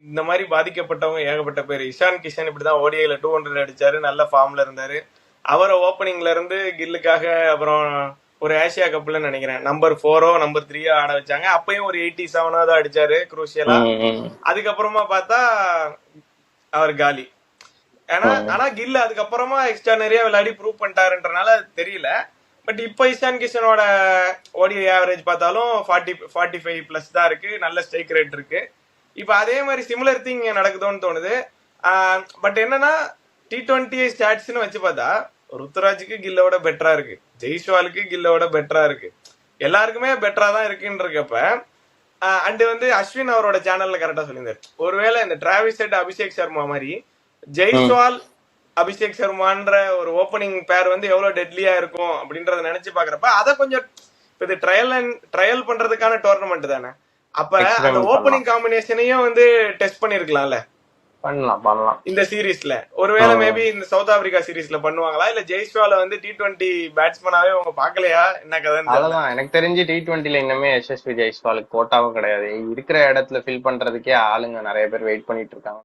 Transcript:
இந்த மாதிரி பாதிக்கப்பட்டவங்க ஏகப்பட்ட பேர். இஷான் கிஷன் இப்படிதான் ஓடிஐல 200 அடிச்சாரு, நல்ல ஃபார்ம்ல இருந்தாரு. அவரை ஓப்பனிங்ல இருந்து கில்லுக்காக அப்புறம் ஒரு ஏசியா கப்ல நினைக்கிறேன் நம்பர் 4 நம்பர் 3 ஆட வச்சாங்க. அப்பயும் ஒரு 87 தான் அடிச்சாரு குரூசியலா. அதுக்கப்புறமா பார்த்தா அவர் காலி. ஆனா கில் அதுக்கப்புறமா எக்ஸ்ட்ரா நிறைய விளையாடி ப்ரூவ் பண்ணிட்டாருன்றனால தெரியல. பட் இப்போ இஷான் கிஷனோட ஓடிஐ ஆவரேஜ் பார்த்தாலும் 45 பிளஸ் தான் இருக்கு, நல்ல ஸ்ட்ரைக் ரேட் இருக்கு. இப்போ அதே மாதிரி சிமிலர் திங் நடக்குதோன்னு தோணுது. பட் என்னன்னா T20 ஸ்டாட்ஸ்னு வச்சு பார்த்தா ருத்துராஜுக்கு கில்லோட பெட்டரா இருக்கு, ஜெய்ஸ்வாலுக்கு கில்லோட பெட்டரா இருக்கு, எல்லாருக்குமே பெட்டரா தான் இருக்குன்றப்ப அண்ட் வந்து அஸ்வின் அவரோட சேனல்ல கரெக்டா சொல்லியிருந்தாரு, ஒருவேளை இந்த டிராவிஸ் ஹெட் அபிஷேக் சர்மா மாதிரி ஜெய்ஸ்வால் அபிஷேக் சர்மான்ற ஒரு ஓப்பனிங் பேர் வந்து எவ்வளவு டெட்லியா இருக்கும் அப்படின்றத நினைச்சு பாக்குறப்ப அதை கொஞ்சம் இது ட்ரையல் பண்றதுக்கான டோர்னமெண்ட் தானே, அப்ப அந்த ஓப்பனிங் காம்பினேஷனையும் வந்து டெஸ்ட் பண்ணிருக்கலாம்ல. பண்ணலாம் இந்த சீரீஸ்ல ஒருவேளை மேபி இந்த சவுத் ஆப்பிரிக்கா சீரீஸ்ல பண்ணுவாங்களா, இல்ல ஜெய்ஸ்வால வந்து T20 பேட்ஸ்மேனாவே அவங்க பாக்கலையா, என்ன கதை? அதான் எனக்கு தெரிஞ்சு T20ல இன்னுமே எஸ்எஸ்வி ஜெய்ஸ்வாலுக்கு கோட்டாவும் கிடையாது. இருக்கிற இடத்துல ஃபில் பண்றதுக்கே ஆளுங்க நிறைய பேர் வெயிட் பண்ணிட்டு இருக்காங்க.